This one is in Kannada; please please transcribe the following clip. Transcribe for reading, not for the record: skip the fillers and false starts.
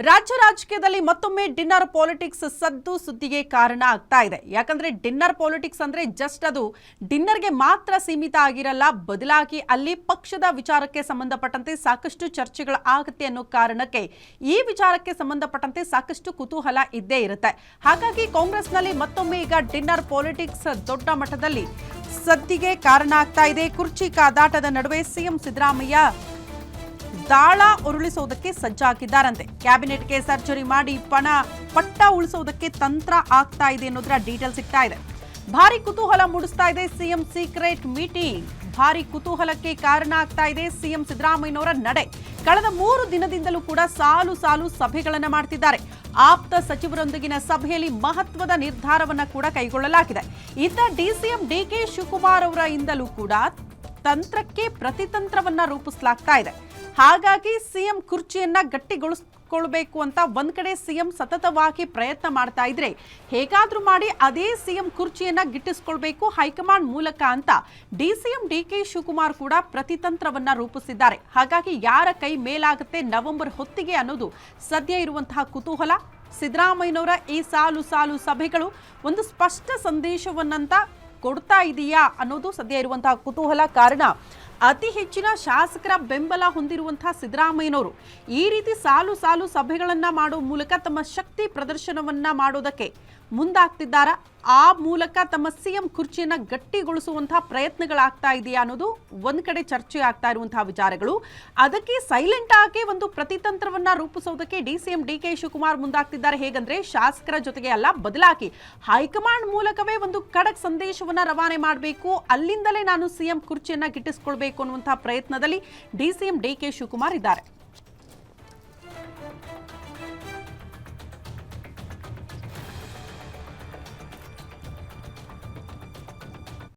ರಾಜ್ಯ ರಾಜಕೀಯದಲ್ಲಿ ಮತ್ತೊಮ್ಮೆ ಡಿನ್ನರ್ ಪಾಲಿಟಿಕ್ಸ್ ಸದ್ದು ಸುದ್ದಿಗೆ ಕಾರಣ ಆಗ್ತಾ ಇದೆ. ಯಾಕಂದ್ರೆ ಡಿನ್ನರ್ ಪಾಲಿಟಿಕ್ಸ್ ಅಂದ್ರೆ ಜಸ್ಟ್ ಅದು ಡಿನ್ನರ್ಗೆ ಮಾತ್ರ ಸೀಮಿತ ಆಗಿರಲ್ಲ, ಬದಲಾಗಿ ಅಲ್ಲಿ ಪಕ್ಷದ ವಿಚಾರಕ್ಕೆ ಸಂಬಂಧಪಟ್ಟಂತೆ ಸಾಕಷ್ಟು ಚರ್ಚೆಗಳು ಆಗುತ್ತೆ ಅನ್ನೋ ಕಾರಣಕ್ಕೆ ಈ ವಿಚಾರಕ್ಕೆ ಸಂಬಂಧಪಟ್ಟಂತೆ ಸಾಕಷ್ಟು ಕುತೂಹಲ ಇದ್ದೇ ಇರುತ್ತೆ. ಹಾಗಾಗಿ ಕಾಂಗ್ರೆಸ್ನಲ್ಲಿ ಮತ್ತೊಮ್ಮೆ ಈಗ ಡಿನ್ನರ್ ಪಾಲಿಟಿಕ್ಸ್ ದೊಡ್ಡ ಮಟ್ಟದಲ್ಲಿ ಸದ್ದಿಗೆ ಕಾರಣ ಆಗ್ತಾ ಇದೆ. ಕುರ್ಚಿ ಕಾದಾಟದ ನಡುವೆ ಸಿಎಂ ಸಿದ್ದರಾಮಯ್ಯ ದಾಳ ಉರುಳಿಸೋದಕ್ಕೆ ಸಜ್ಜಾಗಿದ್ದಾರಂತೆ. ಕ್ಯಾಬಿನೆಟ್ಗೆ ಸರ್ಜರಿ ಮಾಡಿ ಪಟ್ಟ ಉಳಿಸೋದಕ್ಕೆ ತಂತ್ರ ಆಗ್ತಾ ಇದೆ ಅನ್ನೋದರ ಡೀಟೇಲ್ ಸಿಗ್ತಾ ಇದೆ. ಭಾರಿ ಕುತೂಹಲ ಮೂಡಿಸ್ತಾ ಇದೆ ಸಿಎಂ ಸೀಕ್ರೆಟ್ ಮೀಟಿಂಗ್. ಭಾರಿ ಕುತೂಹಲಕ್ಕೆ ಕಾರಣ ಆಗ್ತಾ ಇದೆ ಸಿಎಂ ಸಿದ್ದರಾಮಯ್ಯನವರ ನಡೆ. ಕಳೆದ 3 ದಿನದಿಂದಲೂ ಕೂಡ ಸಾಲು ಸಾಲು ಸಭೆಗಳನ್ನು ಮಾಡ್ತಿದ್ದಾರೆ. ಆಪ್ತ ಸಚಿವರೊಂದಿಗಿನ ಸಭೆಯಲ್ಲಿ ಮಹತ್ವದ ನಿರ್ಧಾರವನ್ನ ಕೂಡ ಕೈಗೊಳ್ಳಲಾಗಿದೆ. ಇತ್ತ ಡಿಸಿಎಂ ಡಿಕೆ ಶಿವಕುಮಾರ್ ಅವರ ಇಂದಲೂ ಕೂಡ ತಂತ್ರಕ್ಕೆ ಪ್ರತಿತಂತ್ರವನ್ನ ರೂಪಿಸಲಾಗ್ತಾ ಇದೆ. ಹಾಗಾಗಿ ಸಿಎಂ ಕುರ್ಚಿಯನ್ನ ಗಟ್ಟಿಗೊಳಿಸಿಕೊಳ್ಳಬೇಕು ಅಂತ ಒಂದ್ ಕಡೆ ಸಿಎಂ ಸತತವಾಗಿ ಪ್ರಯತ್ನ ಮಾಡ್ತಾ ಇದ್ರೆ, ಹೇಗಾದ್ರೂ ಮಾಡಿ ಅದೇ ಸಿಎಂ ಕುರ್ಚಿಯನ್ನ ಗಿಟ್ಟಿಸಿಕೊಳ್ಬೇಕು ಹೈಕಮಾಂಡ್ ಮೂಲಕ ಅಂತ ಡಿಸಿಎಂ ಡಿಕೆ ಶಿವಕುಮಾರ್ ಕೂಡ ಪ್ರತಿತಂತ್ರವನ್ನ ರೂಪಿಸಿದ್ದಾರೆ. ಹಾಗಾಗಿ ಯಾರ ಕೈ ಮೇಲಾಗುತ್ತೆ ನವೆಂಬರ್ ಹೊತ್ತಿಗೆ ಅನ್ನೋದು ಸದ್ಯ ಇರುವಂತಹ ಕುತೂಹಲ. ಸಿದ್ದರಾಮಯ್ಯನವರ ಈ ಸಾಲು ಸಾಲು ಸಭೆಗಳು ಒಂದು ಸ್ಪಷ್ಟ ಸಂದೇಶವನ್ನಂತ ಕೊಡ್ತಾ ಇದೆಯಾ ಅನ್ನೋದು ಸದ್ಯ ಇರುವಂತಹ ಕುತೂಹಲ. ಕಾರಣ ಅತಿ ಹೆಚ್ಚಿನ ಶಾಸಕರ ಬೆಂಬಲ ಹೊಂದಿರುವಂತಹ ಸಿದ್ದರಾಮಯ್ಯನವರು ಈ ರೀತಿ ಸಾಲು ಸಾಲು ಸಭೆಗಳನ್ನ ಮಾಡೋ ಮೂಲಕ ತಮ್ಮ ಶಕ್ತಿ ಪ್ರದರ್ಶನವನ್ನ ಮಾಡೋದಕ್ಕೆ ಮುಂದಾಗ್ತಿದ್ದಾರಾ? ಆ ಮೂಲಕ ತಮ್ಮ ಸಿಎಂ ಕುರ್ಚಿಯನ್ನ ಗಟ್ಟಿಗೊಳಿಸುವಂತಹ ಪ್ರಯತ್ನಗಳಾಗ್ತಾ ಇದೆಯಾ ಅನ್ನೋದು ಒಂದ್ ಕಡೆ ಚರ್ಚೆ ಆಗ್ತಾ ಇರುವಂತಹ ವಿಚಾರಗಳು. ಅದಕ್ಕೆ ಸೈಲೆಂಟ್ ಆಗಿ ಒಂದು ಪ್ರತಿತಂತ್ರವನ್ನ ರೂಪಿಸೋದಕ್ಕೆ ಡಿಸಿಎಂ ಡಿಕೆ ಶಿವಕುಮಾರ್ ಮುಂದಾಗ್ತಿದ್ದಾರೆ. ಹೇಗಂದ್ರೆ ಶಾಸಕರ ಜೊತೆಗೆ ಅಲ್ಲ, ಬದಲಾಗಿ ಹೈಕಮಾಂಡ್ ಮೂಲಕವೇ ಒಂದು ಖಡಕ್ ಸಂದೇಶವನ್ನ ರವಾನೆ ಮಾಡಬೇಕು, ಅಲ್ಲಿಂದಲೇ ನಾನು ಸಿಎಂ ಕುರ್ಚಿಯನ್ನ ಗಿಟ್ಟಿಸಿಕೊಳ್ಬೇಕು ಅನ್ನುವಂತಹ ಪ್ರಯತ್ನದಲ್ಲಿ ಡಿಸಿಎಂ ಡಿಕೆ ಶಿವಕುಮಾರ್ ಇದ್ದಾರೆ.